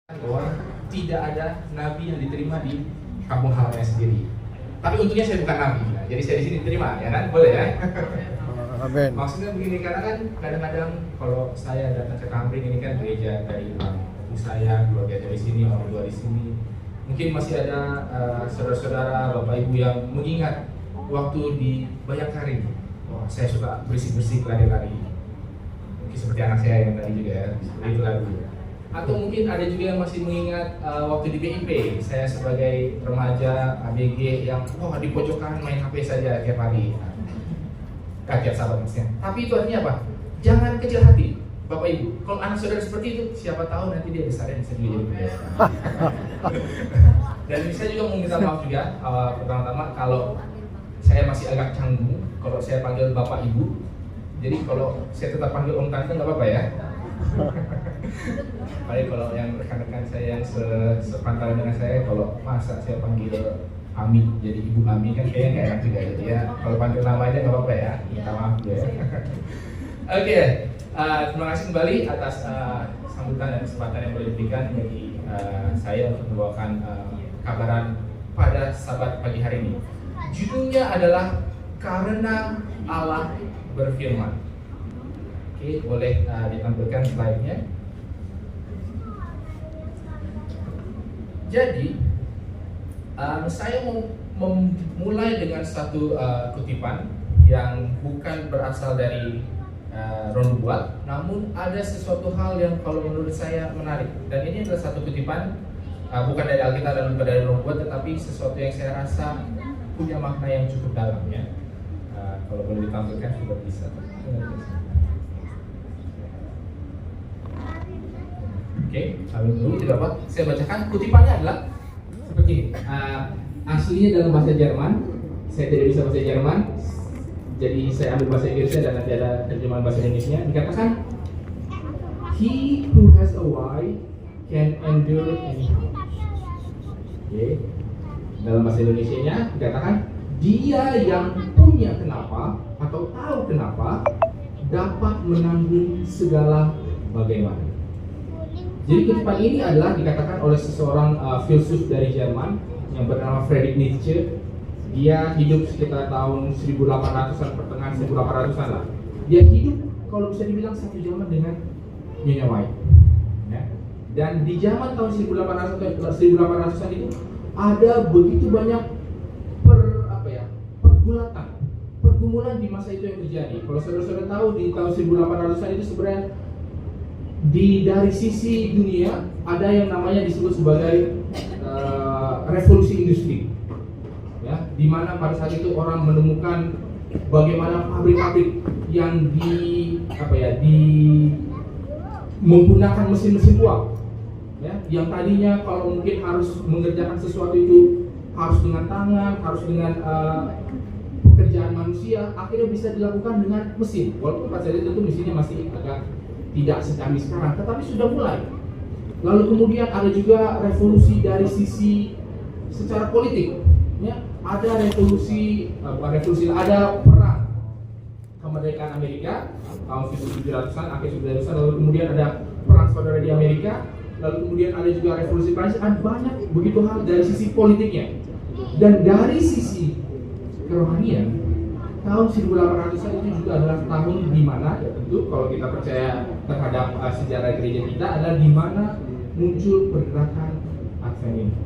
bahwa tidak ada nabi yang diterima di kampung halamannya sendiri. Tapi untungnya saya bukan nabi, nah, jadi saya di sini diterima, ya kan? Boleh ya? Amin. Maksudnya begini, karena kan kadang-kadang kalau saya datang ke Kambing ini kan gereja dari ibu saya, keluarga dari sini, orang tua di sini. Mungkin masih ada saudara-saudara, bapak ibu yang mengingat waktu di Bayangkari. Wah, saya suka bersih-bersih lari-lari. Mungkin seperti anak saya yang tadi juga ya, seperti itu lagu. Atau mungkin ada juga yang masih mengingat waktu di BIP, saya sebagai remaja ABG yang di pojokan main HP saja tiap hari. Kaget sahabat maksudnya. Tapi itu artinya apa? Jangan kecil hati, Bapak Ibu. Kalau anak saudara seperti itu, siapa tahu nanti dia besarnya bisa juga jadi pendeta. Dan saya juga mau minta maaf juga, pertama-tama kalau saya masih agak canggung kalau saya panggil Bapak Ibu. Jadi kalau saya tetap panggil Om Tante nggak apa-apa ya. Paling kalau yang rekan-rekan saya yang sepantaran dengan saya, kalau masa saya panggil Ami, jadi Ibu Ami kan kayaknya nggak enak juga, jadi ya kalau panggil nama aja nggak apa-apa ya, minta maaf ya. Oke, terima kasih kembali atas sambutan dan kesempatan yang boleh diberikan bagi saya untuk membawakan kabaran pada Sabat pagi hari ini. Judulnya adalah Karena Allah Berfirman. Oke, boleh ditampilkan slide-nya. Jadi, saya mau memulai dengan satu kutipan yang bukan berasal dari Ron Buat, namun ada sesuatu hal yang kalau menurut saya menarik. Dan ini adalah satu kutipan bukan dari Alkitab dan bukan dari Ron Buat, tetapi sesuatu yang saya rasa punya makna yang cukup dalam ya. Kalau boleh ditampilkan sudah bisa. Oke, sambil dulu tidak apa. Saya bacakan kutipannya adalah seperti ini. Aslinya dalam bahasa Jerman. Saya tidak bisa bahasa Jerman, jadi saya ambil bahasa Inggrisnya dan nanti ada terjemahan bahasa Indonesia. Dikatakan, He who has a why can endure anyhow. Oke. Dalam bahasa Indonesianya dikatakan, dia yang punya kenapa atau tahu kenapa dapat menanggung segala bagaimana. Jadi kutipan ini adalah dikatakan oleh seseorang filsuf dari Jerman yang bernama Friedrich Nietzsche. Dia hidup sekitar tahun 1800-an, pertengahan 1800-an lah. Dia hidup kalau bisa dibilang satu zaman dengan Nyonya White. Ya. Dan di zaman tahun 1800-an itu ada begitu banyak pergumulan di masa itu yang terjadi. Kalau saudara-saudara tahu di tahun 1800-an itu sebenarnya dari sisi dunia ada yang namanya disebut sebagai revolusi industri, ya, di mana pada saat itu orang menemukan bagaimana pabrik-pabrik yang menggunakan mesin-mesin uap, ya, yang tadinya kalau mungkin harus mengerjakan sesuatu itu harus dengan tangan, harus dengan pekerjaan manusia, akhirnya bisa dilakukan dengan mesin. Walaupun pada saat itu mesinnya masih agak tidak secanggih sekarang, tetapi sudah mulai. Lalu kemudian ada juga revolusi dari sisi secara politik, ya. Ada ada perang kemerdekaan Amerika tahun 1700-an, akhir 1700-an, lalu kemudian ada perang saudara di Amerika, lalu kemudian ada juga revolusi Prancis. Ada banyak begitu hal dari sisi politiknya. Dan dari sisi kerohanian, tahun 1800-an itu juga adalah tahun di mana, ya tentu kalau kita percaya terhadap sejarah gereja kita, adalah di mana muncul pergerakan Advent ini,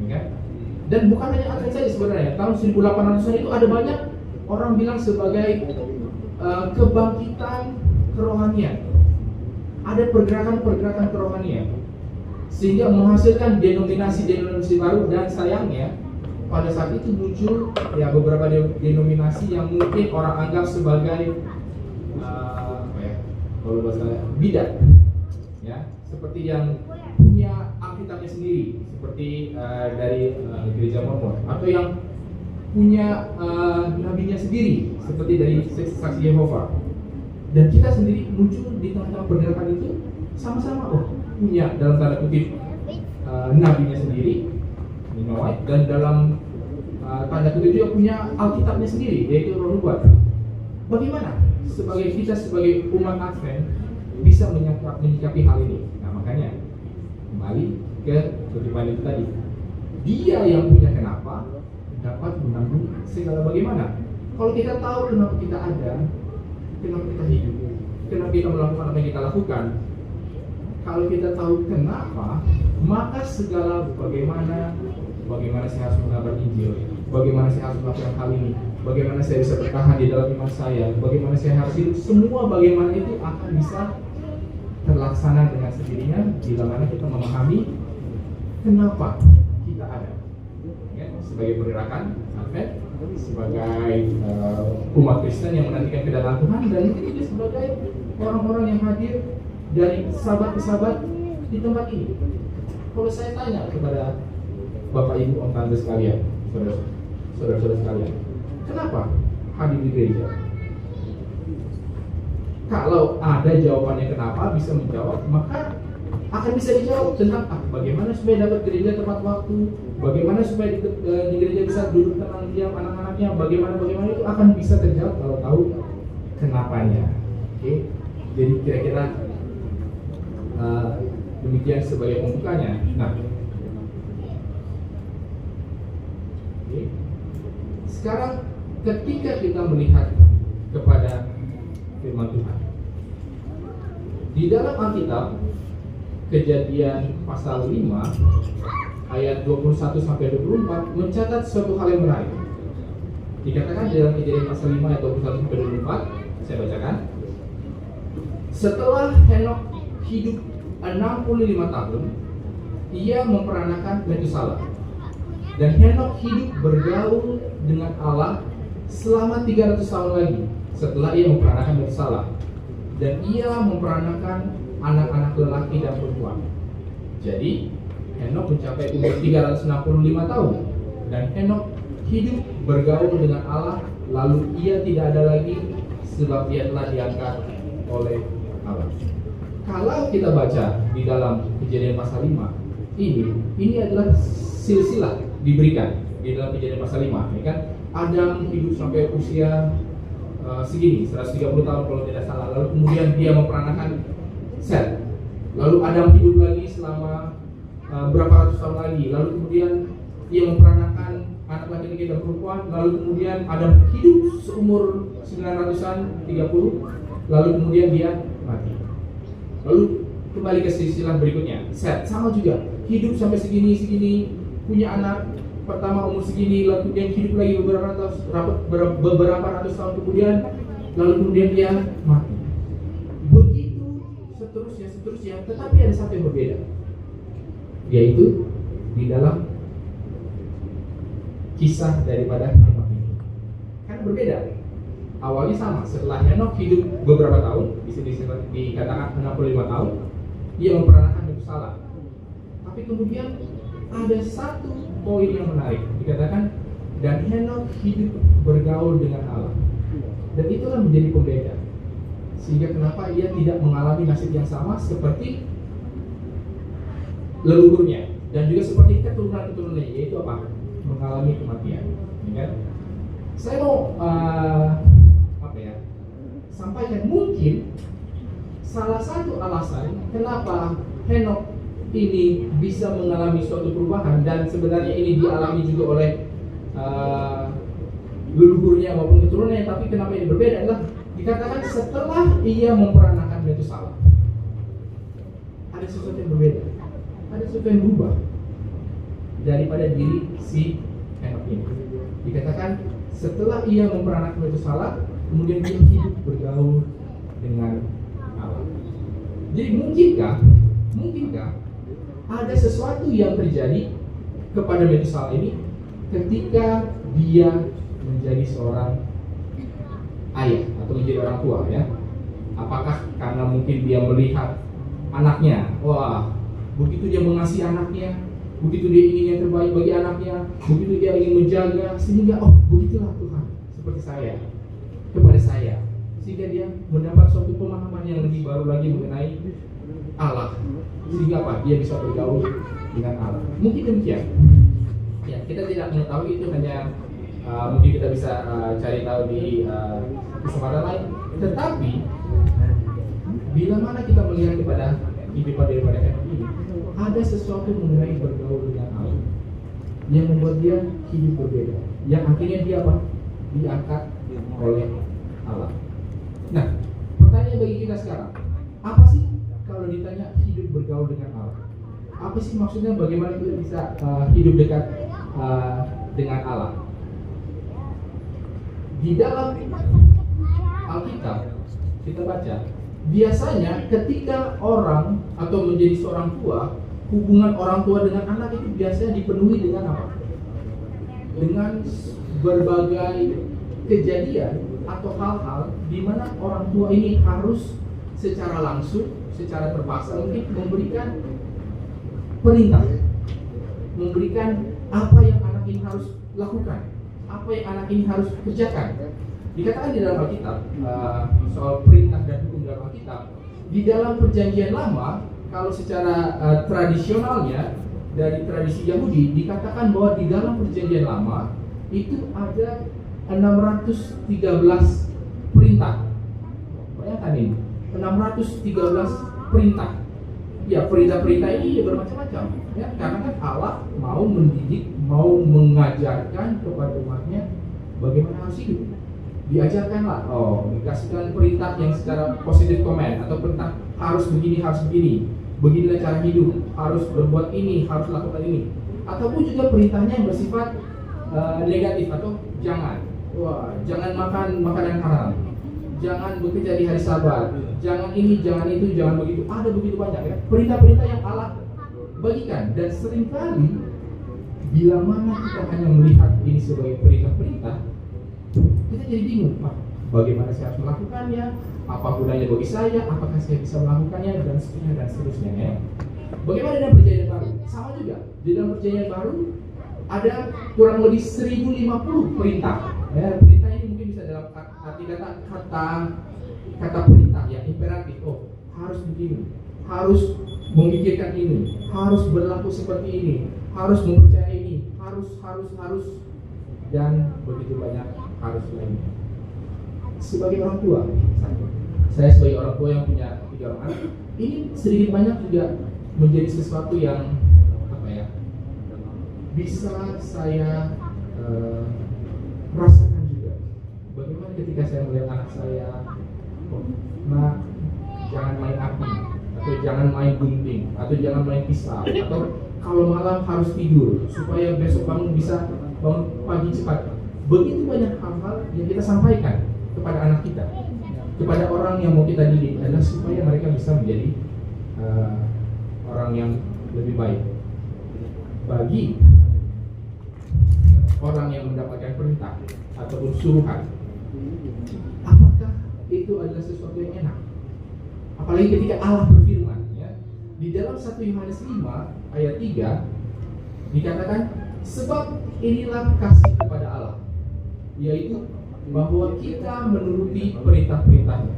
ya. Dan bukan hanya Advent saja sebenarnya. Tahun 1800-an itu ada banyak orang bilang sebagai kebangkitan kerohanian. Ada pergerakan kerohanian sehingga menghasilkan denominasi baru, dan sayangnya pada saat itu muncul ya beberapa denominasi yang mungkin orang anggap sebagai kalau bahasa bidat, ya, seperti yang punya Alkitabnya sendiri, seperti dari gereja Mormon, atau yang punya nabinya sendiri, seperti dari Saksi Yehova. Dan kita sendiri muncul di tengah-tengah pergerakan itu sama-sama punya dalam tanda kutip nabinya sendiri, dan dalam tanda kutip juga punya Alkitabnya sendiri, yaitu Ron Buat. Bagaimana kita sebagai umat Advent bisa menyikapi hal ini? Nah, makanya Kembali ke kutipan itu tadi. Dia yang punya kenapa dapat menanggung segala bagaimana. Kalau kita tahu kenapa kita ada, kenapa kita hidup, kenapa kita melakukan apa yang kita lakukan, kalau kita tahu kenapa, maka segala bagaimana saya harus mengabar Injil, bagaimana saya harus melakukan hal ini, bagaimana saya bisa bertahan di dalam iman saya, bagaimana saya harus hidup, semua bagaimana itu akan bisa terlaksana dengan sendirinya bila mana kita memahami kenapa kita ada. Ya, sebagai pergerakan Advent, sebagai umat Kristen yang menantikan kedatangan Tuhan, dan juga sebagai orang-orang yang hadir dari sahabat ke sahabat di tempat ini. Kalau saya tanya kepada Bapak Ibu Om Tante sekalian, saudara-saudara sekalian, kenapa hadir di gereja? Kalau ada jawabannya kenapa bisa menjawab, maka akan bisa dijawab tentang bagaimana supaya dapat gereja tepat waktu, bagaimana supaya di gereja bisa duduk tenang diam anak-anaknya, bagaimana itu akan bisa terjawab kalau tahu kenapanya. Oke, jadi kira-kira demikian sebagai pembukanya. Nah, oke. Sekarang ketika kita melihat kepada firman Tuhan di dalam Alkitab, Kejadian pasal 5 ayat 21 sampai 24 mencatat suatu hal yang menarik. Dikatakan di dalam Kejadian pasal 5 ayat 21 sampai 24, saya bacakan. Setelah Henokh hidup 65 tahun, ia memperanakan Metusalah. Dan Henokh hidup bergaul dengan Allah selama 300 tahun lagi setelah ia memperanakan Metusalah. Dan ia memperanakan anak-anak lelaki dan perempuan. Jadi Henokh mencapai umur 365 tahun, dan Henokh hidup bergaul dengan Allah, lalu ia tidak ada lagi sebab ia telah diangkat oleh Allah. Kalau kita baca di dalam Kejadian pasal 5, ini adalah silsilah diberikan di dalam Kejadian pasal 5, ya kan? Adam hidup sampai usia segini, 130 tahun kalau tidak salah. Lalu kemudian dia memperanakan Set. Lalu Adam hidup lagi selama berapa ratus tahun lagi. Lalu kemudian ia memperanakan anak laki-laki dan perempuan. Lalu kemudian Adam hidup seumur 900-an, 30. Lalu kemudian dia mati. Lalu kembali ke silsilah berikutnya. Set sama juga, hidup sampai segini, punya anak pertama umur segini, lalu kemudian hidup lagi beberapa ratus tahun kemudian, lalu kemudian dia mati. Seterusnya, tetapi ada satu yang berbeda, yaitu di dalam kisah daripada Henokh ini. Kan berbeda. Awalnya sama, setelah Henokh hidup beberapa tahun, bisa dikatakan 65 tahun, ia memperanakan Metusalah. Tapi kemudian ada satu poin yang menarik, dikatakan dan Henokh hidup bergaul dengan Allah. Dan itulah menjadi pembeda. Sehingga kenapa ia tidak mengalami nasib yang sama seperti leluhurnya, dan juga seperti keturunan-keturunannya, yaitu apa? Mengalami kematian. Ya? Saya mau sampaikan mungkin salah satu alasan kenapa Henokh ini bisa mengalami suatu perubahan, dan sebenarnya ini dialami juga oleh leluhurnya maupun keturunannya, tapi kenapa ini berbeda adalah dikatakan setelah ia memperanakan Metusalah. Ada sesuatu yang berbeda, ada sesuatu yang berubah daripada diri si Henokh ini. Dikatakan setelah ia memperanakan Metusalah, kemudian dia hidup bergaul dengan Allah. Jadi mungkinkah ada sesuatu yang terjadi kepada Metusalah ini ketika dia menjadi seorang ayah atau menjadi orang tua, ya? Apakah karena mungkin dia melihat anaknya, wah, begitu dia mengasihi anaknya, begitu dia ingin yang terbaik bagi anaknya, begitu dia ingin menjaga, sehingga begitulah Tuhan seperti saya kepada saya, sehingga dia mendapat suatu pemahaman yang lebih baru lagi mengenai Allah, sehingga apa? Dia bisa bergaul dengan Allah. Mungkin demikian. Ya, kita tidak mengetahui itu, hanya mungkin kita bisa cari tahu di kesempatan lain. Tetapi bila mana kita melihat kepada kehidupan daripada Henokh ini, ada sesuatu mengenai bergaul dengan Allah yang membuat dia hidup berbeda, yang akhirnya dia apa? Diangkat oleh Allah. Nah, pertanyaan bagi kita sekarang, apa sih kalau ditanya hidup bergaul dengan Allah? Apa sih maksudnya, bagaimana kita bisa hidup dekat dengan Allah? Di dalam Alkitab kita baca, biasanya ketika orang atau menjadi seorang tua, hubungan orang tua dengan anak itu biasanya dipenuhi dengan apa? Dengan berbagai kejadian atau hal-hal di mana orang tua ini harus secara langsung, secara terpaksa mungkin memberikan perintah, memberikan apa yang anak ini harus lakukan, apa yang anak ini harus kerjakan. Dikatakan di dalam Alkitab soal perintah dan hukum dalam Alkitab, di dalam Perjanjian Lama, kalau secara tradisionalnya dari tradisi Yahudi dikatakan bahwa di dalam Perjanjian Lama itu ada 613 perintah. Bayangkan ini, 613 perintah. Ya, perintah-perintah ini bermacam-macam, ya, karena kan Allah mau mendidik, mau mengajarkan kepada umatnya bagaimana harus hidup. Diajarkanlah, dikasihkan perintah yang secara positif comment atau perintah harus begini, beginilah cara hidup, harus berbuat ini, harus lakukan ini. Ataupun juga perintahnya yang bersifat negatif atau jangan makan makanan haram, jangan bekerja di hari Sabat, jangan ini, jangan itu, jangan begitu. Ada begitu banyak ya perintah-perintah yang Allah bagikan, dan seringkali bila mana kita hanya melihat ini sebagai perintah-perintah, kita jadi bingung, bagaimana saya harus melakukannya, apa gunanya bagi saya, apakah saya bisa melakukannya, dan seterusnya ya. Bagaimana dengan Perjanjian Baru? Sama juga, di dalam Perjanjian Baru ada kurang lebih 1050 perintah. Ya, perintah ini mungkin bisa dalam arti kata perintah ya, imperatif. Harus begini, harus memikirkan ini, harus berlaku seperti ini, harus mempercayai ini, harus, dan begitu banyak harus lainnya. Sebagai orang tua, saya sebagai orang tua yang punya 3 orang anak, ini sedikit banyak juga menjadi sesuatu yang bisa saya rasakan juga. Bagaimana ketika saya melihat anak saya, nah, jangan main api, atau jangan main gunting, atau jangan main pisau, atau kalau malam harus tidur supaya besok bangun pagi cepat. Begitu banyak hal-hal yang kita sampaikan kepada anak kita, kepada orang yang mau kita didik, adalah supaya mereka bisa menjadi orang yang lebih baik. Bagi orang yang mendapatkan perintah ataupun suruhan, apakah itu adalah sesuatu yang enak? Apalagi ketika Allah berfirman ya, di dalam 1 Yohanes 5 ayat 3 dikatakan, sebab inilah kasih kepada Allah, yaitu bahwa kita menuruti perintah-perintahnya.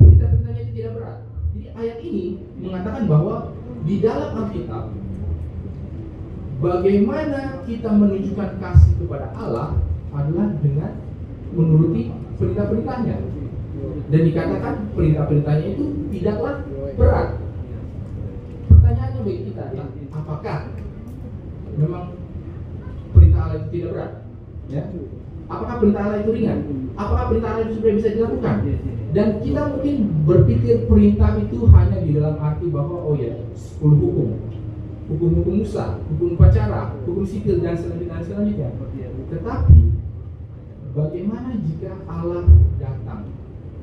Perintah-perintahnya itu tidak berat. Jadi ayat ini mengatakan bahwa di dalam Alkitab, bagaimana kita menunjukkan kasih kepada Allah adalah dengan menuruti perintah-perintahnya. Dan dikatakan perintah-perintahnya itu tidaklah berat. Pertanyaannya bagi kita adalah, apakah memang perintah Allah itu tidak berat? Ya? Apakah perintah Allah itu ringan? Apakah perintah Allah itu sudah bisa dilakukan? Dan kita mungkin berpikir perintah itu hanya di dalam arti bahwa 10 hukum Musa, hukum upacara, hukum sipil, dan selanjutnya. Tetapi bagaimana jika Allah datang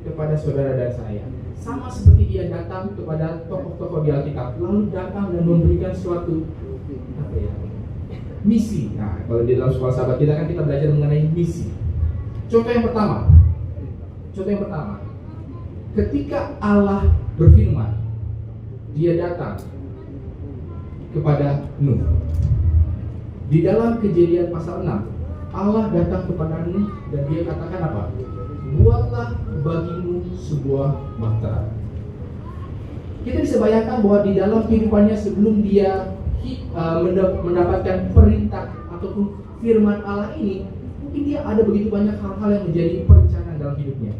kepada saudara dan saya, sama seperti Dia datang kepada tokoh-tokoh di Alkitab, lalu datang dan memberikan suatu misi. Nah, kalau di dalam sekolah sahabat kita kan kita belajar mengenai misi. Contoh yang pertama, ketika Allah berfirman, Dia datang kepada Nuh. Di dalam Kejadian pasal 6, Allah datang kepada Nuh dan Dia katakan apa? Buatlah bagimu sebuah bahtera. Kita bisa bayangkan bahwa di dalam kehidupannya sebelum dia mendapatkan perintah ataupun firman Allah ini, mungkin dia ada begitu banyak hal-hal yang menjadi perencanaan dalam hidupnya.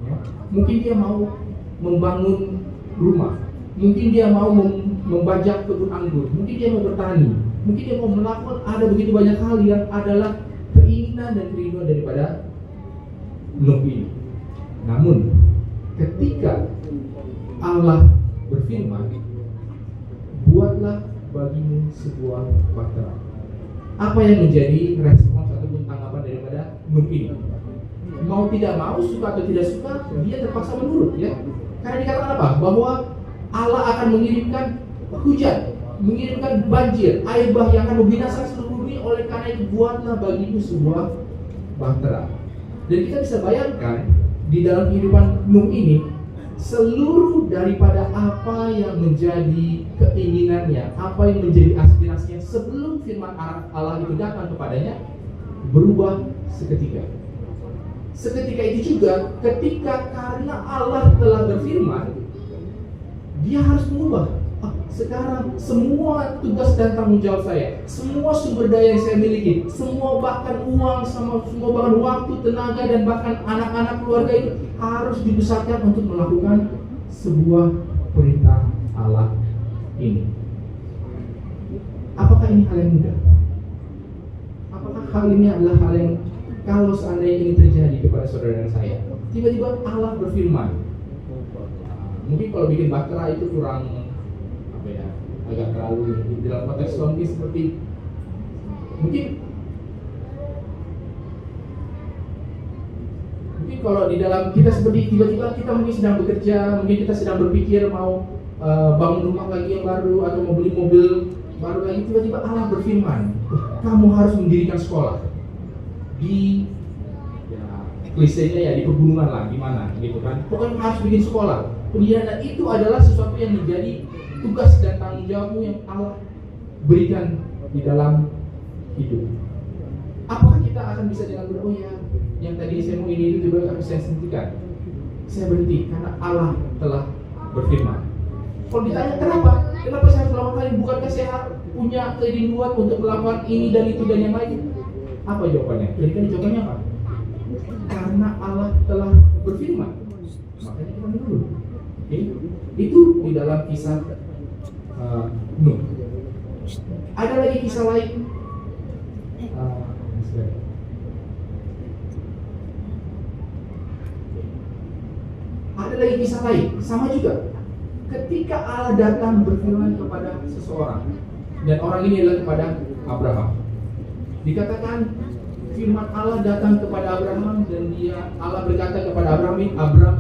Ya. Mungkin dia mau membangun rumah, mungkin dia mau membajak kebun anggur, mungkin dia mau bertani, mungkin dia mau melakukan ada begitu banyak hal yang adalah keinginan dan kerinduan daripada Nuh ini. Namun ketika Allah berfirman, buatlah bagimu sebuah bahtera. Apa yang menjadi respons ataupun tanggapan daripada Nuh ini? Mau tidak mau, suka atau tidak suka, dia terpaksa menurut, ya. Karena dikatakan apa? Bahwa Allah akan mengirimkan hujan, mengirimkan banjir, air bah yang akan membinasakan seluruh bumi. Oleh karena itu buatlah bagimu sebuah bahtera. Dan kita bisa bayangkan di dalam kehidupan Nuh ini, seluruh daripada apa yang menjadi keinginannya, apa yang menjadi aspirasinya sebelum firman Allah itu datang kepadanya, berubah seketika. Seketika itu juga ketika karena Allah telah berfirman, dia harus mengubah. Sekarang semua tugas dan tanggung jawab saya, semua sumber daya yang saya miliki, semua bahkan uang, semua bahkan waktu, tenaga, dan bahkan anak-anak keluarga itu harus dibesarkan untuk melakukan sebuah perintah Allah ini. Apakah ini hal yang mudah? Apakah hal ini adalah hal yang, kalau seandainya ini terjadi kepada saudara dan saya, tiba-tiba Allah berfirman, mungkin kalau bikin bahtera itu kurang agak terlalu di dalam konteks logis, seperti mungkin kalau di dalam kita seperti tiba-tiba kita mungkin sedang bekerja, mungkin kita sedang berpikir mau bangun rumah lagi yang baru atau mau beli mobil baru lagi, tiba-tiba Allah berfirman, kamu harus mendirikan sekolah di, ya klisenya ya di pegunungan lah, di mana gitu kan, pokoknya harus bikin sekolah. Pendidikan itu adalah sesuatu yang menjadi tugas dan tanggung jawabmu yang Allah berikan di dalam hidup. Apakah kita akan bisa dengan mudah, oh ya, yang tadi saya mau ini itu juga harus saya hentikan, saya berhenti karena Allah telah berfirman. Kalau ditanya kenapa saya harus melakukan hal ini, bukankah saya punya kerinduan untuk melakukan ini dan itu dan yang lain? Apa jawabannya? Jawabannya apa? Karena Allah telah berfirman, makanya kita menurut. Itu di dalam kisah Nuh. Ada lagi kisah lain. Ada lagi kisah lain, sama juga. Ketika Allah datang berfirman kepada seseorang, dan orang ini adalah kepada Abraham. Dikatakan firman Allah datang kepada Abraham, dan Allah berkata kepada Abraham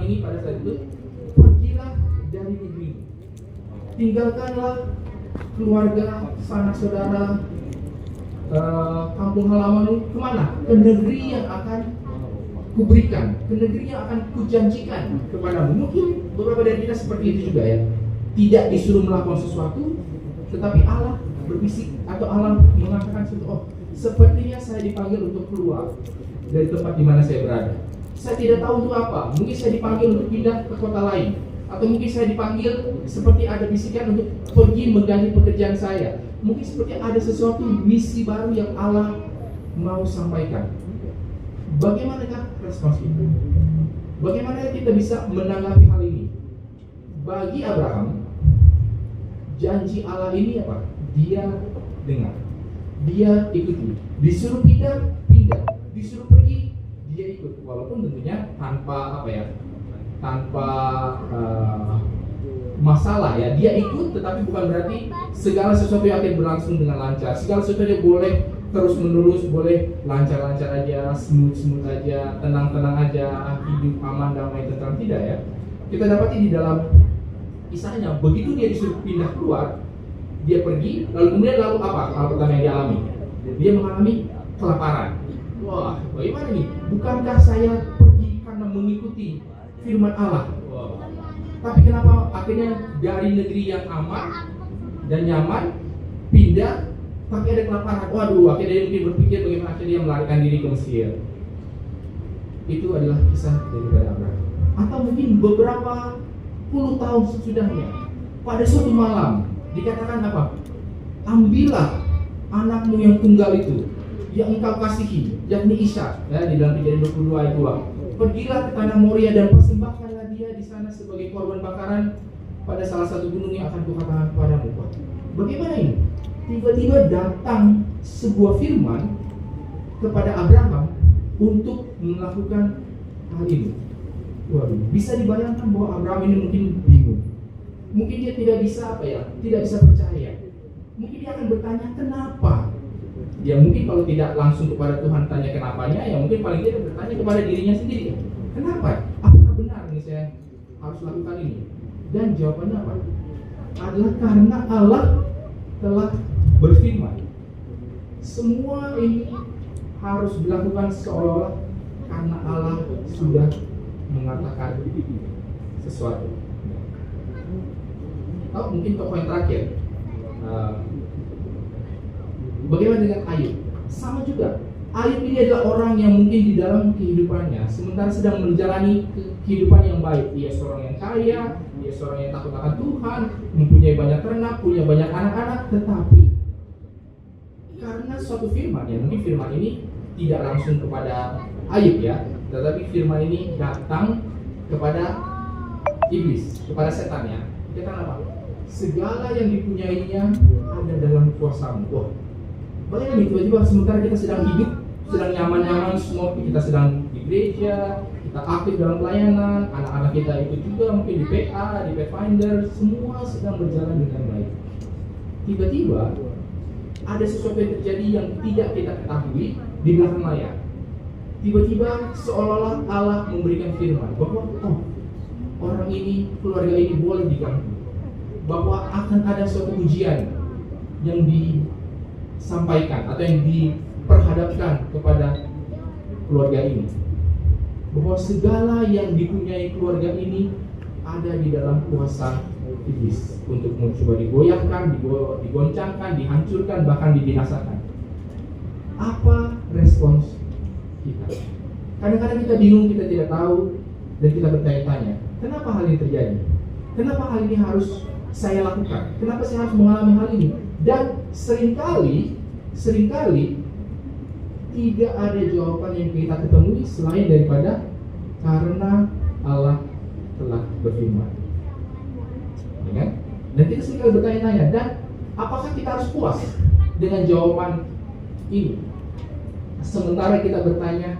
ini pada saat itu, pergilah dari negeri, tinggalkanlah keluarga, sanak saudara, kampung halamanmu. Kemana? Ke negeri yang akan kuberikan, ke negeri yang akan kujanjikan kepadamu. Mungkin beberapa dari kita seperti itu juga ya, tidak disuruh melakukan sesuatu, tetapi Allah berbisik atau Allah mengatakan sesuatu, oh sepertinya saya dipanggil untuk keluar dari tempat di mana saya berada. Saya tidak tahu untuk apa. Mungkin saya dipanggil untuk pindah ke kota lain, atau mungkin saya dipanggil seperti ada bisikan untuk pergi mengganti pekerjaan saya. Mungkin seperti ada sesuatu misi baru yang Allah mau sampaikan. Bagaimanakah respons itu? Bagaimana kita bisa menanggapi hal ini? Bagi Abraham, janji Allah ini apa? Dia dengar, dia ikuti. Disuruh pindah, disuruh pergi, dia ikut. Walaupun tentunya tanpa masalah ya, dia ikut, tetapi bukan berarti segala sesuatu yang akan berlangsung dengan lancar. Segala sesuatu yang boleh terus menerus, boleh lancar-lancar aja, smooth aja, tenang-tenang aja, hidup aman, damai, tentram, tidak ya. Kita dapati di dalam kisahnya, begitu dia disuruh pindah keluar, dia pergi, lalu apa? Hal pertama yang dia alami, dia mengalami kelaparan. Wah, bagaimana nih? Bukankah saya pergi karena mengikuti firman Allah? Wah. Tapi kenapa akhirnya dari negeri yang aman dan nyaman pindah, tapi ada kelaparan? Waduh, akhirnya dia mungkin berpikir bagaimana akhirnya dia melarikan diri ke Mesir. Itu adalah kisah daripada Abraham. Atau mungkin beberapa puluh tahun sesudahnya, pada suatu malam dikatakan apa? Ambillah anakmu yang tunggal itu, yang engkau kasihi, yakni Ishak. Ya, di dalam Kejadian 22 itulah. Pergilah ke tanah Moria dan persembahkanlah dia di sana sebagai korban bakaran pada salah satu gunung yang akan kukatakan kepadamu. Bagaimana ini? Tiba-tiba datang sebuah firman kepada Abraham untuk melakukan hal ini. Waduh, bisa dibayangkan bahwa Abraham ini mungkin bingung. Mungkin dia tidak bisa tidak bisa percaya. Mungkin dia akan bertanya kenapa. Ya mungkin kalau tidak langsung kepada Tuhan tanya kenapanya, ya mungkin paling tidak bertanya kepada dirinya sendiri. Kenapa? Apakah benar ini saya harus lakukan ini? Dan jawabannya apa? Adalah karena Allah telah berfirman. Semua ini harus dilakukan seolah-olah karena Allah sudah mengatakan sesuatu. Atau mungkin tokoh yang terakhir, bagaimana dengan Ayub? Sama juga. Ayub ini adalah orang yang mungkin di dalam kehidupannya sementara sedang menjalani kehidupan yang baik. Dia seorang yang kaya, dia seorang yang takut akan Tuhan, mempunyai banyak ternak, punya banyak anak-anak. Tetapi karena suatu firman, ya mungkin firman ini tidak langsung kepada Ayub ya, tetapi firman ini datang kepada iblis, kepada setan ya. Dia kata apa? Segala yang dipunyainya ada dalam kuasamu. Wah, bayangkan tiba-tiba sementara kita sedang hidup, sedang nyaman-nyaman semua, kita sedang di gereja, kita aktif dalam pelayanan, anak-anak kita ikut juga mungkin di PA, di Pathfinder, semua sedang berjalan dengan baik. Tiba-tiba ada sesuatu yang terjadi yang tidak kita ketahui di belakang layar. Tiba-tiba seolah-olah Allah memberikan firman bahwa orang ini, keluarga ini boleh diganggu, bahwa akan ada suatu ujian yang disampaikan atau yang diperhadapkan kepada keluarga ini, bahwa segala yang dipunyai keluarga ini ada di dalam kuasa iblis untuk mencoba digoyahkan, digoncangkan, dihancurkan, bahkan dibinasakan. Apa respons kita? Kadang-kadang kita bingung, kita tidak tahu, dan kita bertanya-tanya, kenapa hal ini terjadi? Kenapa hal ini harus saya lakukan? Kenapa saya harus mengalami hal ini? Dan seringkali tidak ada jawaban yang kita ketemui selain daripada karena Allah telah berfirman. Ya kan? Dan kita seringkali bertanya-tanya, dan apakah kita harus puas dengan jawaban ini? Sementara kita bertanya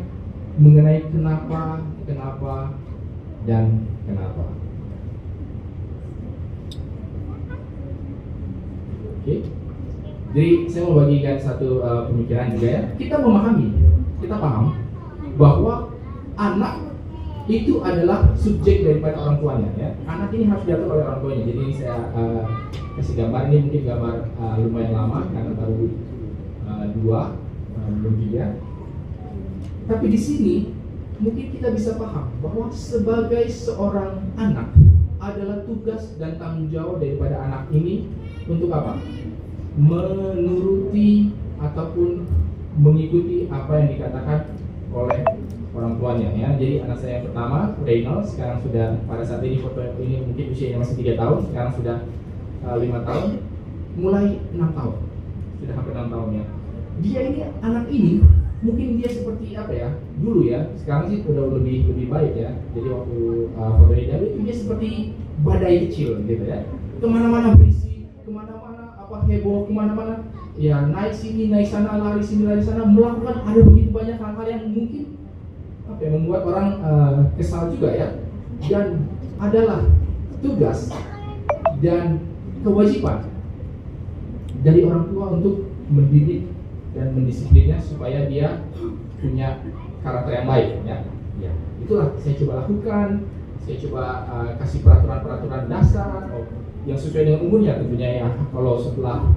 mengenai kenapa, dan kenapa. Oke. Jadi saya mau bagikan satu pemikiran juga ya. Kita paham bahwa anak itu adalah subjek daripada orang tuanya ya. Anak ini harus diatur oleh orang tuanya. Jadi ini saya kasih gambar, ini mungkin gambar lumayan lama karena baru 2 belum 3. Tapi di sini mungkin kita bisa paham bahwa sebagai seorang anak adalah tugas dan tanggung jawab daripada anak ini untuk apa? Menuruti ataupun mengikuti apa yang dikatakan oleh orang tuanya ya. Jadi anak saya yang pertama, Reynolds, sekarang sudah pada saat ini foto ini mungkin usianya masih 3 tahun, sekarang sudah 5 tahun, mulai 6 tahun, sudah hampir 6 tahun ya. Dia ini, anak ini mungkin dia seperti apa ya dulu ya, sekarang sih udah lebih baik ya. Jadi waktu foto ini dia seperti badai kecil gitu ya, kemana-mana berisi, kemana-mana apa heboh, kemana-mana ya, naik sini naik sana, lari sini lari sana, melakukan ada begitu banyak hal-hal yang mungkin apa yang membuat orang kesal juga ya. Dan adalah tugas dan kewajiban dari orang tua untuk mendidik dan mendisiplinnya supaya dia punya karakter yang baik ya. Ya, itulah saya coba lakukan. Saya coba kasih peraturan-peraturan dasar yang sesuai dengan umurnya tentunya ya. Kalau setelah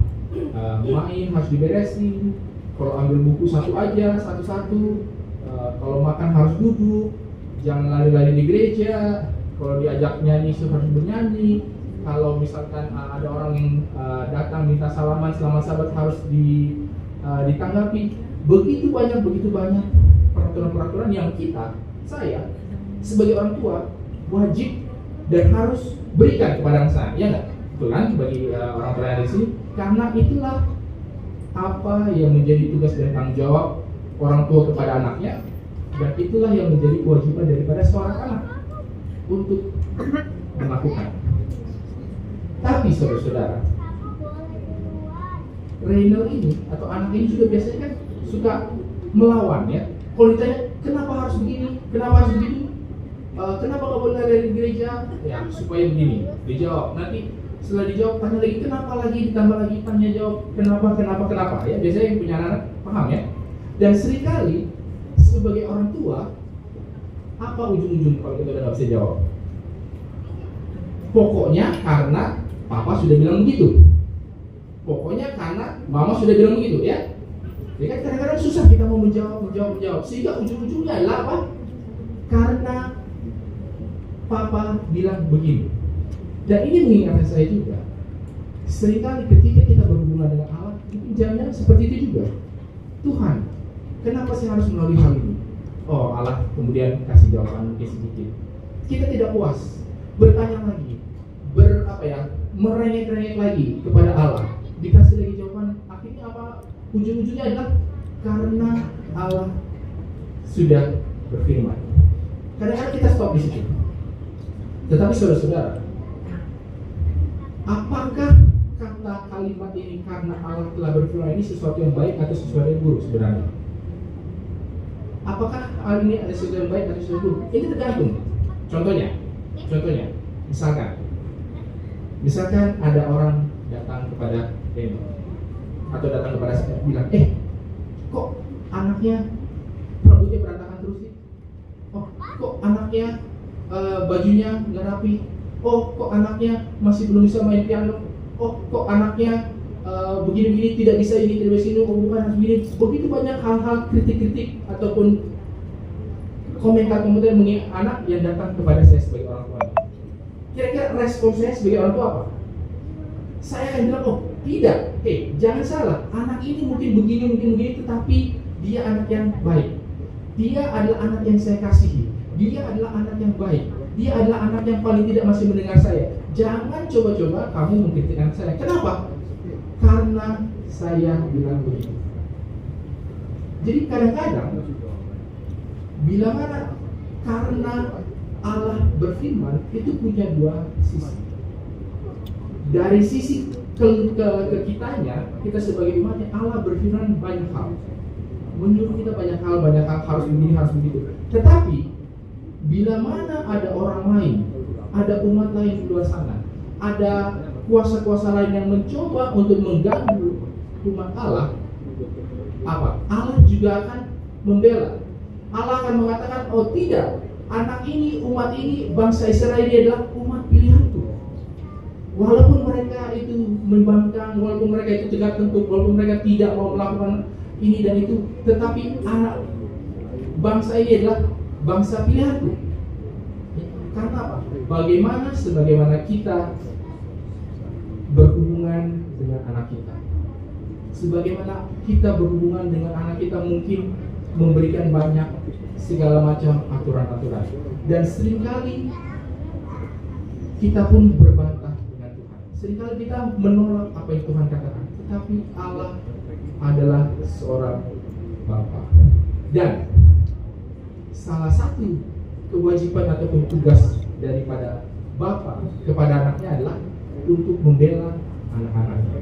main harus diberesin, kalau ambil buku satu aja, satu-satu. Kalau makan harus duduk, jangan lari-lari di gereja. Kalau diajak nyanyi harus bernyanyi. Kalau misalkan ada orang yang datang minta salaman selama sabat harus ditanggapi. Begitu banyak peraturan-peraturan yang saya sebagai orang tua wajib dan harus berikan kepada anak saya, ya nggak? Betul kan? Bagi orang tua yang di sini, karena itulah apa yang menjadi tugas dan tanggung jawab orang tua kepada anaknya, dan itulah yang menjadi kewajiban daripada seorang anak untuk melakukan. Tapi saudara-saudara, Reiner ini atau anak ini juga biasanya kan suka melawan ya. Kalau ditanya kenapa harus begini, kenapa harus begitu, kenapa nggak boleh dari gereja, ya supaya begini. Dijawab, nanti setelah dijawab tanya lagi kenapa lagi, ditambah lagi tanya jawab kenapa ya. Biasanya yang punya anak paham ya. Dan seringkali sebagai orang tua, apa ujung-ujung kalau kita nggak bisa jawab? Pokoknya karena papa sudah bilang begitu. Pokoknya karena mama sudah bilang begitu ya. Ya kan kadang-kadang susah kita mau menjawab. Sehingga ujung-ujungnya adalah apa? Karena papa bilang begini. Dan ini mengingatkan saya juga. Seringkali ketika kita berhubungan dengan Allah, mungkin jangan seperti itu juga. Tuhan, kenapa saya harus melalui hal ini? Oh, Allah kemudian kasih jawaban mungkin sedikit. Kita tidak puas, bertanya lagi, merengek-rengek lagi kepada Allah. Dikasih lagi jawaban, akhirnya apa? Ujung-ujungnya adalah karena Allah sudah berfirman. Kadang-kadang kita stop di situ. Tetapi saudara-saudara, apakah kata kalimat ini karena Allah telah berfirman ini sesuatu yang baik atau sesuatu yang buruk sebenarnya? Apakah hal ini ada sesuatu yang baik atau sesuatu yang buruk? Ini tergantung. Contohnya, misalkan ada orang datang kepada Demo atau datang kepada saya bilang, kok anaknya rambutnya berantakan terus sih? Oh, kok anaknya bajunya nggak rapi? Oh, kok anaknya masih belum bisa main piano? Oh, kok anaknya begini-begini, tidak bisa ini, tidak bisa ini, oh bukan harus begini. Begitu banyak hal-hal kritik-kritik ataupun komentar-komentar mengenai anak yang datang kepada saya sebagai orang tua. Kira-kira respon saya sebagai orang tua apa? Saya akan bilang, oh tidak, jangan salah, anak ini mungkin begini, tetapi dia anak yang baik. Dia adalah anak yang saya kasihi. Dia adalah anak yang baik. Dia adalah anak yang paling tidak masih mendengar saya. Jangan coba-coba kamu mengkritik anak saya. Kenapa? Karena saya bilang begitu. Jadi kadang-kadang bila mana karena Allah berfirman itu punya dua sisi. Dari sisi ke kitanya, kita sebagai umatnya, Allah berfirman banyak hal, menyuruh kita banyak hal harus begini, harus begitu. Tetapi bila mana ada orang lain, ada umat lain di luar sana, ada kuasa-kuasa lain yang mencoba untuk mengganggu umat Allah, apa? Allah juga akan membela. Allah akan mengatakan, oh tidak, anak ini, umat ini, bangsa Israel ini adalah umat pilihanku. Walaupun mereka itu membangkang, walaupun mereka itu tegak tengkuk, walaupun mereka tidak mau melakukan ini dan itu, tetapi anak bangsa ini adalah bangsa pilihanku. Karena apa? Sebagaimana kita berhubungan dengan anak kita, sebagaimana kita berhubungan dengan anak kita mungkin memberikan banyak segala macam aturan-aturan, dan seringkali kita pun berbantah dengan Tuhan. Seringkali kita menolak apa yang Tuhan katakan, tetapi Allah adalah seorang Bapa. Dan salah satu kewajiban ataupun tugas daripada Bapa kepada anaknya adalah untuk membela anak-anaknya.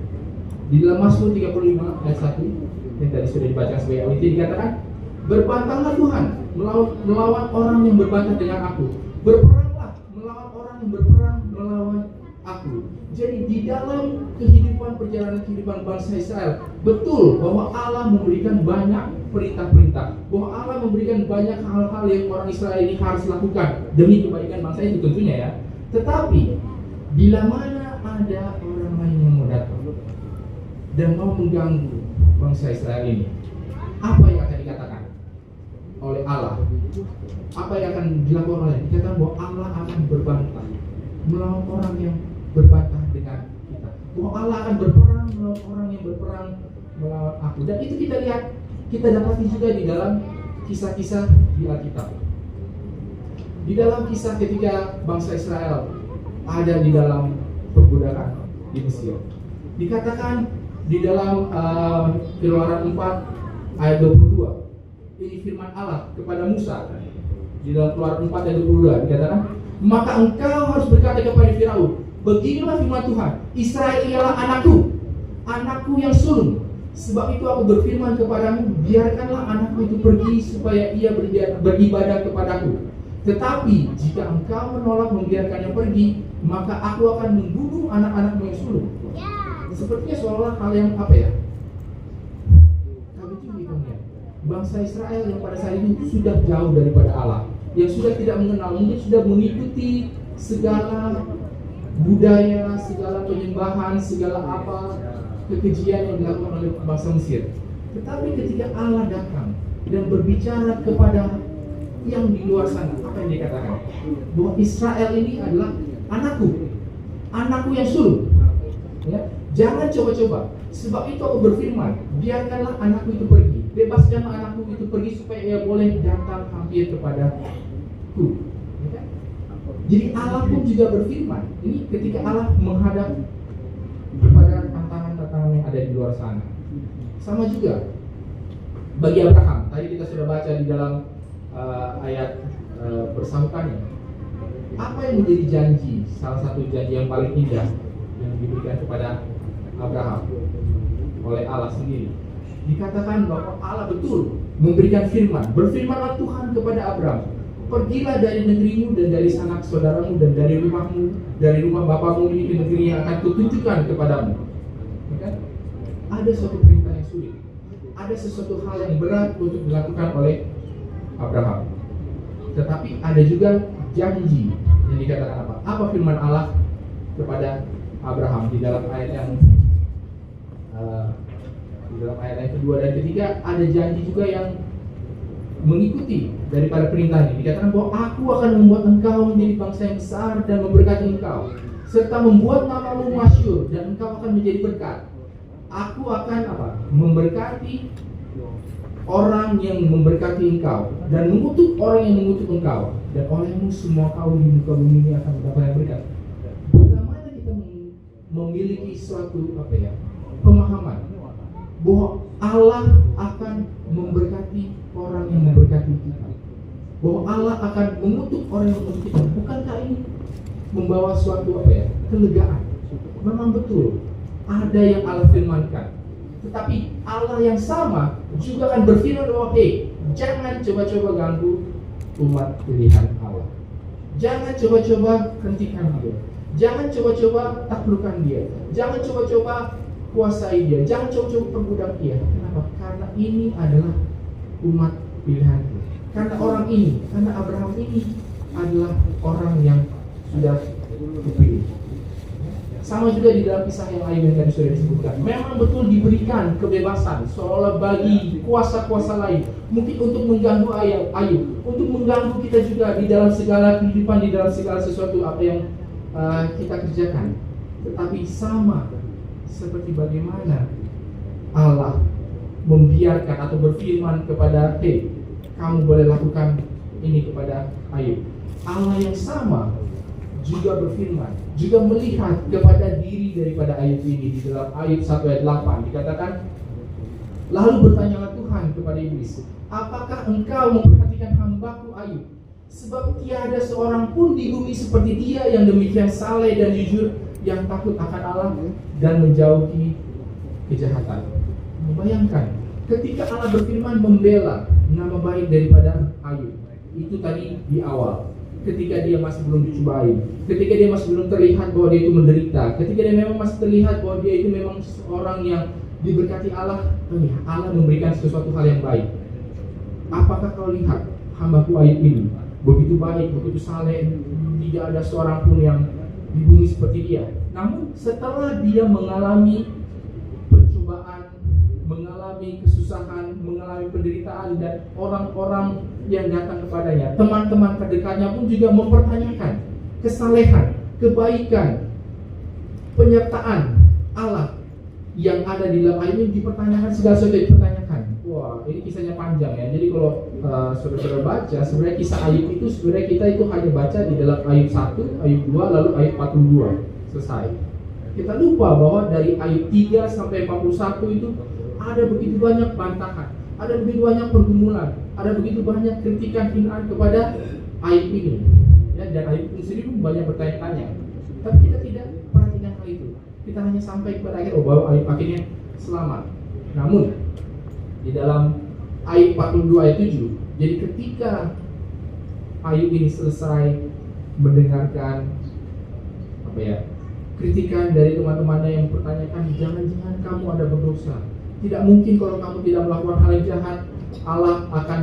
Di dalam Mazmur 35 ayat 1 yang tadi sudah dibaca sebagai awal, dikatakan, berbantahlah Tuhan melawan orang yang berbantah dengan aku. Berperanglah melawan orang yang berperang melawan aku. Jadi di dalam perjalanan kehidupan bangsa Israel, betul bahwa Allah memberikan banyak perintah-perintah, bahwa Allah memberikan banyak hal-hal yang orang Israel ini harus lakukan demi kebaikan bangsa itu tentunya ya. Tetapi bila mana ada orang lain yang mau datang dan mau mengganggu bangsa Israel ini, apa yang akan dikatakan oleh Allah? Apa yang akan dilakukan oleh? Dikatakan bahwa Allah akan berbantah melawan orang yang berbantah dengan kita, bahwa Allah akan berperang melawan orang yang berperang melawan aku. Dan itu kita lihat, kita dapati juga di dalam kisah-kisah di Alkitab. Di dalam kisah ketika bangsa Israel ada di dalam perbudakan di Mesir, dikatakan di dalam Keluaran 4 ayat 22, ini firman Allah kepada Musa. Di dalam Keluaran 4 ayat 22 dikatakan, maka engkau harus berkata kepada Firaun, Beginilah firman Tuhan, Israel ialah anakku, anakku yang sulung. Sebab itu aku berfirman kepadamu, biarkanlah anakku itu pergi supaya ia beribadah kepadaku. Tetapi jika engkau menolak membiarkannya pergi, maka aku akan membunuh anak-anakmu yang sulung. Sepertinya seolah hal yang apa ya? Kami itu bangsa Israel yang pada saat itu sudah jauh daripada Allah, yang sudah tidak mengenal, mungkin sudah mengikuti segala budaya, segala penyembahan, segala apa kekejian yang dilakukan oleh bangsa Mesir. Tetapi ketika Allah datang dan berbicara kepada yang di luar sana, apa yang dikatakan? Bahwa Israel ini adalah anakku, anakku yang sulung. Ya, jangan coba-coba. Sebab itu aku berfirman, biarkanlah anakku itu pergi, bebaskanlah anakku itu pergi supaya ia boleh datang hampir kepadaku. Ya? Jadi Allah pun juga berfirman. Ini ketika Allah menghadap kepada tantangan-tantangan yang ada di luar sana. Sama juga bagi Abraham. Tadi kita sudah baca di dalam ayat bersangkutannya. Apa yang menjadi janji, salah satu janji yang paling indah yang diberikan kepada Abraham oleh Allah sendiri? Dikatakan bahwa Allah betul memberikan firman. Berfirmanlah Tuhan kepada Abraham, pergilah dari negerimu dan dari sanak saudaramu dan dari rumahmu, dari rumah bapamu ini ke negeri yang akan kutunjukkan kepadamu. Okay? Ada suatu perintah yang sulit, ada sesuatu hal yang berat untuk dilakukan oleh Abraham. Tetapi ada juga janji yang dikatakan apa? Apa firman Allah kepada Abraham di dalam ayat yang kedua dan ketiga? Ada janji juga yang mengikuti daripada perintah ini. Dikatakan bahwa aku akan membuat engkau menjadi bangsa yang besar dan memberkati engkau, serta membuat namamu masyhur dan engkau akan menjadi berkat. Aku akan apa? Memberkati orang yang memberkati engkau dan mengutuk orang yang mengutuk engkau, dan olehmu semua kaum di muka bumi ini akan mendapatkan berkat. Bila mana kita memiliki suatu pemahaman bahwa Allah akan memberkati orang yang memberkati kita, bahwa Allah akan mengutuk orang yang mengutuk kita, bukankah ini membawa suatu kelegaan? Memang betul ada yang Allah firmankan. Tetapi Allah yang sama juga akan berfirman bahwa jangan coba-coba ganggu umat pilihan Allah. Jangan coba-coba hentikan dia. Jangan coba-coba taklukkan dia. Jangan coba-coba kuasai dia. Jangan coba-coba perbudak dia. Kenapa? Karena ini adalah umat pilihan. Karena orang ini, karena Abraham ini adalah orang yang sudah dipilih. Sama juga di dalam kisah yang lain yang tadi sudah disebutkan. Memang betul diberikan kebebasan seolah bagi kuasa-kuasa lain, mungkin untuk mengganggu Ayub, untuk mengganggu kita juga di dalam segala kehidupan, di dalam segala sesuatu apa yang kita kerjakan. Tetapi sama seperti bagaimana Allah membiarkan atau berfirman kepada kamu boleh lakukan ini kepada Ayub. Allah yang sama juga berfirman, juga melihat kepada diri daripada Ayub ini. Di dalam Ayub 1 ayat 8 dikatakan, lalu bertanyalah Tuhan kepada iblis, apakah engkau memperhatikan hambaku Ayub? Sebab tiada seorang pun di bumi seperti dia yang demikian saleh dan jujur, yang takut akan Allah dan menjauhi kejahatan. Membayangkan ketika Allah berfirman membela nama baik daripada Ayub, itu tadi di awal, ketika dia masih belum dicobai, ketika dia masih belum terlihat bahwa dia itu menderita, ketika dia memang masih terlihat bahwa dia itu memang seorang yang diberkati Allah, Allah memberikan sesuatu hal yang baik. Apakah kau lihat hambaku Ayub ini begitu baik, begitu saleh, tidak ada seorang pun yang di bumi seperti dia. Namun setelah dia mengalami pencobaan, mengalami kesusahan, mengalami penderitaan, dan orang-orang yang datang kepadanya, teman-teman terdekatnya pun juga mempertanyakan kesalehan, kebaikan, penyertaan Allah yang ada di dalam Ayub ini, dipertanyakan, segala sesuatu dipertanyakan. Wah, ini kisahnya panjang ya. Jadi kalau saudara-saudara baca, sebenarnya kisah Ayub itu sebenarnya kita itu hanya baca di dalam Ayub 1, Ayub 2, lalu Ayub 42 selesai. Kita lupa bahwa dari Ayub 3 sampai 41 itu ada begitu banyak bantahan, ada begitu banyak pergumulan, ada begitu banyak kritikan, hinaan kepada Ayub ini. Ya, dan Ayub sendiri pun banyak bertanya-tanya. Tapi kita tidak perhatikan hal itu. Kita hanya sampai kepada akhir, bahwa Ayub akhirnya selamat. Namun di dalam Ayub 42 ayat 7, jadi ketika Ayub ini selesai mendengarkan kritikan dari teman-temannya yang mempertanyakan, jangan-jangan kamu ada berdosa. Tidak mungkin kalau kamu tidak melakukan hal yang jahat, Allah akan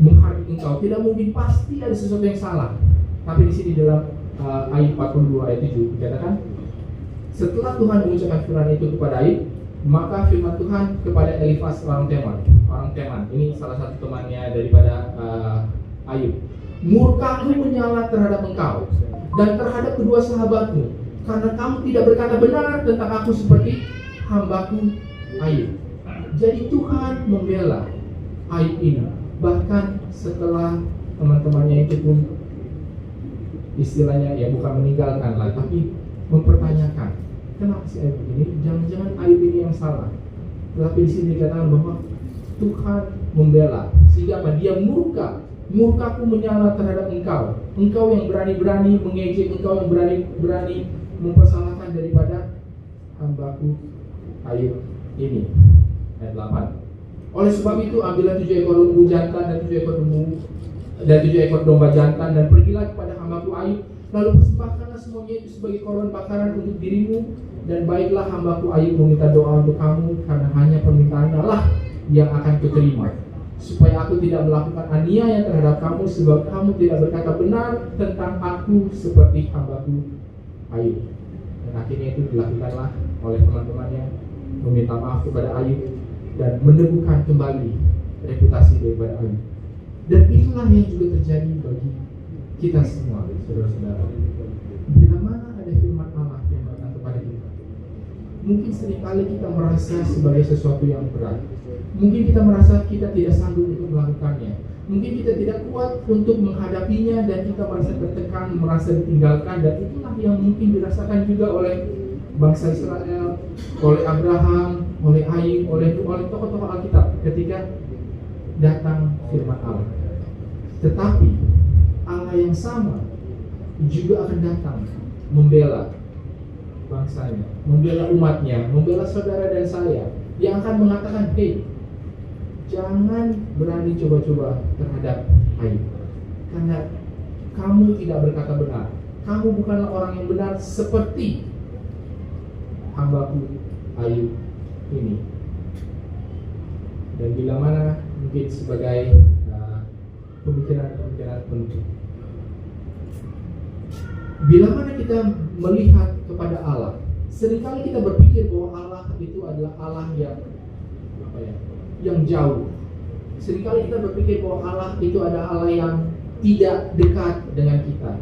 menghargai engkau. Tidak mungkin, pasti ada sesuatu yang salah. Tapi di sini dalam Ayub 42 ayat 7 dikatakan, setelah Tuhan mengucapkan firman itu kepada Ayub, maka firman Tuhan kepada Elifas orang Teman, ini salah satu temannya daripada Ayub, murkaku menyala terhadap engkau dan terhadap kedua sahabatmu, karena kamu tidak berkata benar tentang aku seperti hambaku Ayub. Jadi Tuhan membela Ayub ini, bahkan setelah teman-temannya itu pun istilahnya bukan meninggalkan lah, tapi mempertanyakan, kenapa si Ayub ini? Jangan-jangan Ayub ini yang salah. Tetapi di sini dikatakan bahwa Tuhan membela, sehingga dia murkaku menyala terhadap engkau yang berani-berani mengejek, engkau yang berani-berani mempersalahkan daripada hambaku Ayub ini. Ayat 8. Oleh sebab itu ambillah 7 ekor lembu jantan dan 7 ekor domba jantan, dan pergilah kepada hambaku Ayub, lalu persembahkanlah semuanya itu sebagai korban bakaran untuk dirimu, dan baiklah hambaku Ayub meminta doa untuk kamu, karena hanya permintaannya lah yang akan kuterima, supaya aku tidak melakukan aniaya terhadap kamu, sebab kamu tidak berkata benar tentang aku seperti hambaku Ayub. Dan akhirnya itu dilakukanlah oleh teman-temannya, meminta maaf kepada Ayub dan meneguhkan kembali reputasi daripada Ayub. Dan itulah yang juga terjadi bagi kita semua, saudara-saudara. Bila mana ada firman Allah yang datang kepada kita, mungkin seringkali kita merasa sebagai sesuatu yang berat. Mungkin kita merasa kita tidak sanggup untuk melakukannya. Mungkin kita tidak kuat untuk menghadapinya, dan kita merasa tertekan, merasa ditinggalkan. Dan itulah yang mungkin dirasakan juga oleh bangsa Israel, oleh Abraham, oleh Ayub, oleh tokoh-tokoh Alkitab ketika datang firman Allah. Tetapi Allah yang sama juga akan datang membela bangsanya, membela umatnya, membela saudara dan saya, yang akan mengatakan, hey, jangan berani coba-coba terhadap Ayub, karena kamu tidak berkata benar. Kamu bukanlah orang yang benar seperti hambaku Ayub ini. Dan bila mana mungkin sebagai pemikiran penting, bila mana kita melihat kepada Allah, seringkali kita berpikir bahwa Allah itu adalah Allah yang jauh. Seringkali kita berpikir bahwa Allah itu adalah Allah yang tidak dekat dengan kita.